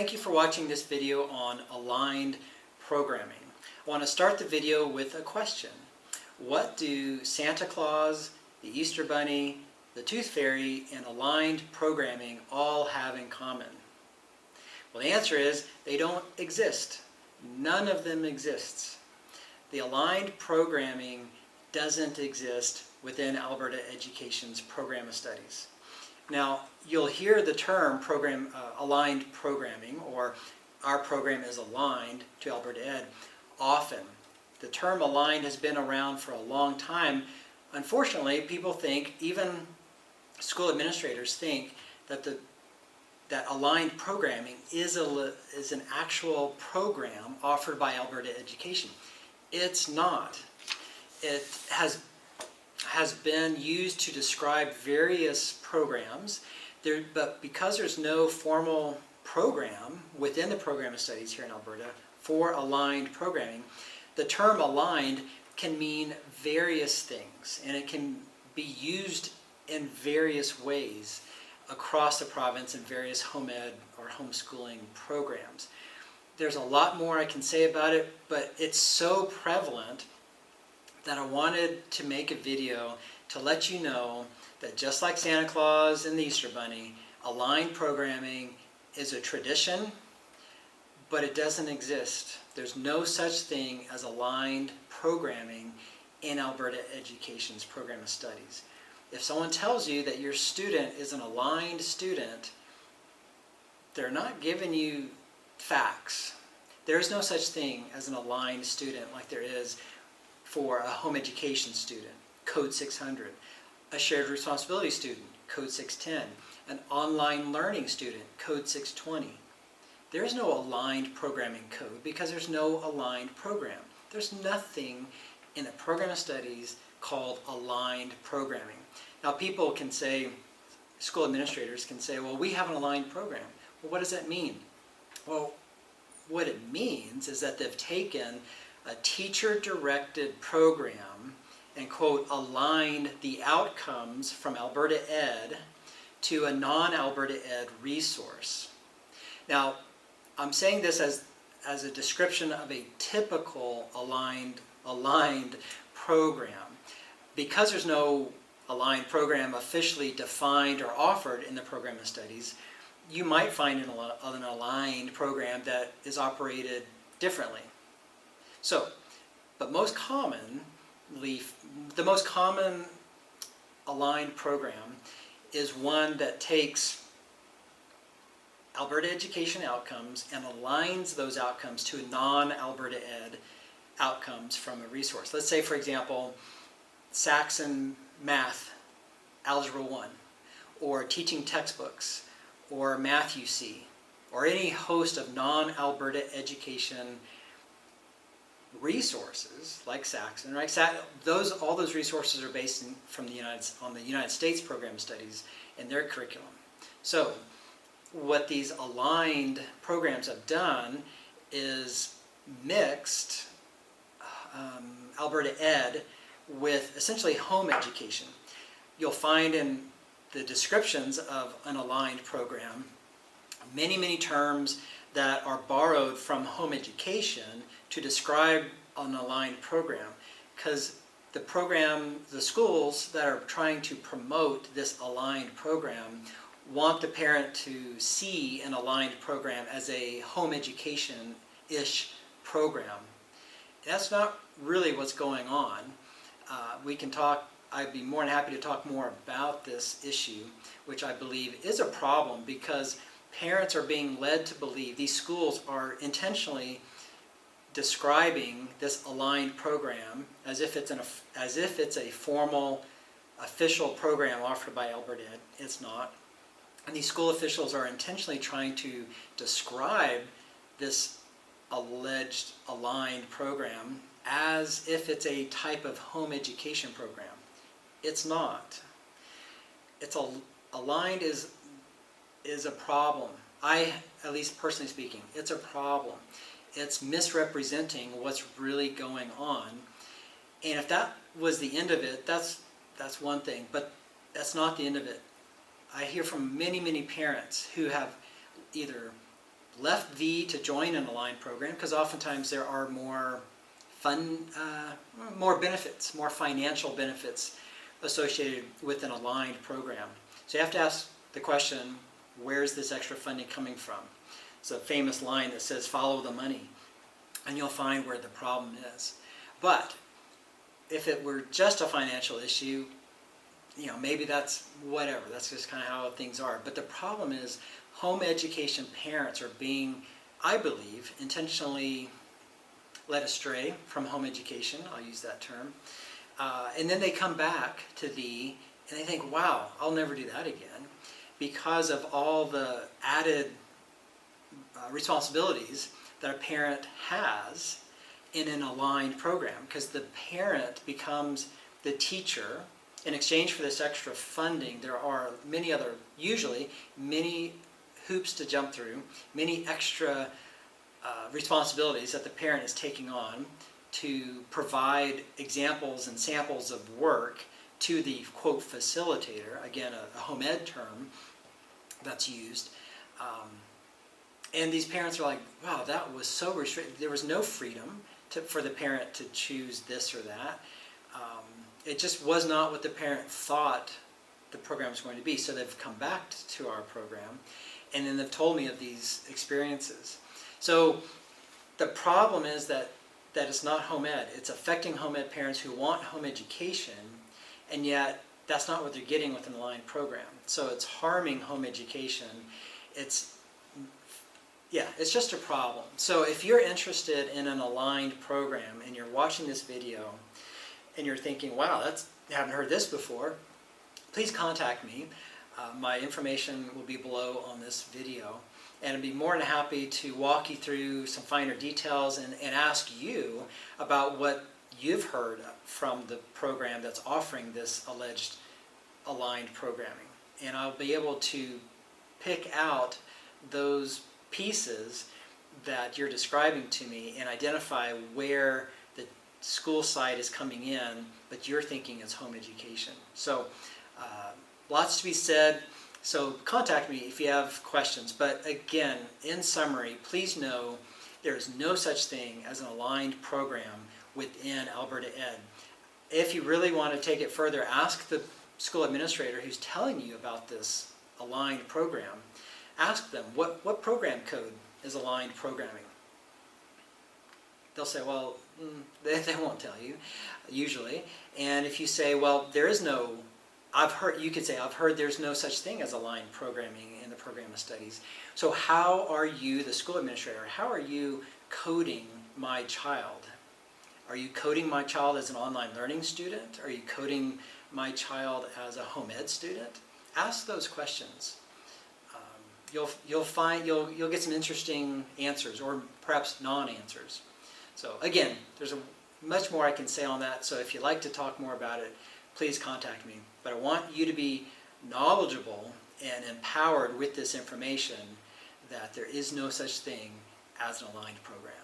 Thank you for watching this video on aligned programming. I want to start the video with a question. What do Santa Claus, the Easter Bunny, the Tooth Fairy, and aligned programming all have in common? Well, the answer is they don't exist. None of them exists. The aligned programming doesn't exist within Alberta Education's program of studies. Now, you'll hear the term aligned programming, or our program is aligned to Alberta Ed, often. The term aligned has been around for a long time. Unfortunately, people think, even school administrators think, that aligned programming is an actual program offered by Alberta Education. It's not. It has been used to describe various programs, but because there's no formal program within the program of studies here in Alberta for aligned programming, the term aligned can mean various things, and it can be used in various ways across the province in various home ed or homeschooling programs. There's a lot more I can say about it, but it's so prevalent that I wanted to make a video to let you know that just like Santa Claus and the Easter Bunny, aligned programming is a tradition, but it doesn't exist. There's no such thing as aligned programming in Alberta Education's program of studies. If someone tells you that your student is an aligned student, they're not giving you facts. There's no such thing as an aligned student like there is for a home education student, Code 600, a shared responsibility student, Code 610, an online learning student, Code 620. There's no aligned programming code because there's no aligned program. There's nothing in the program of studies called aligned programming. Now people can say, school administrators can say, well, we have an aligned program. Well, what does that mean? Well, what it means is that they've taken a teacher-directed program and, quote, aligned the outcomes from Alberta Ed to a non-Alberta Ed resource. Now, I'm saying this as a description of a typical aligned program. Because there's no aligned program officially defined or offered in the program of studies, you might find an aligned program that is operated differently. So, but the most common aligned program is one that takes Alberta Education outcomes and aligns those outcomes to non-Alberta Ed outcomes from a resource. Let's say, for example, Saxon Math, Algebra 1, or teaching textbooks, or Math UC, or any host of non-Alberta Education resources like Saxon, right? All those resources are based on the United States program of studies and their curriculum. So what these aligned programs have done is mixed Alberta Ed with essentially home education. You'll find in the descriptions of an aligned program many terms that are borrowed from home education to describe an aligned program, because the schools that are trying to promote this aligned program want the parent to see an aligned program as a home education-ish program. That's not really what's going on. We can talk. I'd be more than happy to talk more about this issue, which I believe is a problem because parents are being led to believe these schools are intentionally describing this aligned program as if it's a formal, official program offered by Alberta Ed. It's not. And these school officials are intentionally trying to describe this alleged aligned program as if it's a type of home education program. It's not. Aligned is a problem. At least personally speaking, it's a problem. It's misrepresenting what's really going on. And if that was the end of it, that's one thing, but that's not the end of it. I hear from many parents who have either left V to join an aligned program because oftentimes there are more more benefits, more financial benefits associated with an aligned program. So you have to ask the question, where's this extra funding coming from? It's a famous line that says, follow the money, and you'll find where the problem is. But if it were just a financial issue, maybe that's whatever. That's just kind of how things are. But the problem is home education parents are being, I believe, intentionally led astray from home education. I'll use that term. And then they come back to thee and they think, wow, I'll never do that again because of all the added responsibilities that a parent has in an aligned program, because the parent becomes the teacher. In exchange for this extra funding, there are usually many hoops to jump through, many extra responsibilities that the parent is taking on to provide examples and samples of work to the, quote, facilitator, again, a home ed term that's used. And these parents are like, wow, that was so restricted. There was no freedom for the parent to choose this or that. It just was not what the parent thought the program was going to be. So they've come back to our program, and then they've told me of these experiences. So the problem is that it's not home ed. It's affecting home ed parents who want home education, and yet that's not what they're getting with an aligned program. So it's harming home education. It's just a problem. So if you're interested in an aligned program and you're watching this video and you're thinking, wow, I haven't heard this before, please contact me. My information will be below on this video. And I'd be more than happy to walk you through some finer details and ask you about what you've heard from the program that's offering this alleged aligned programming. And I'll be able to pick out those pieces that you're describing to me and identify where the school side is coming in, but you're thinking it's home education. So lots to be said. So contact me if you have questions. But again, in summary, please know there is no such thing as an aligned program within Alberta Ed. If you really want to take it further, ask the school administrator who's telling you about this aligned program. Ask them, what program code is aligned programming? They'll say, well, they won't tell you, usually. And if you say, well, there is no, you could say, I've heard there's no such thing as aligned programming in the program of studies. So how are you, the school administrator, how are you coding my child? Are you coding my child as an online learning student? Are you coding my child as a home ed student? Ask those questions. You'll get some interesting answers, or perhaps non-answers. So again, there's much more I can say on that. So if you'd like to talk more about it, please contact me. But I want you to be knowledgeable and empowered with this information that there is no such thing as an aligned program.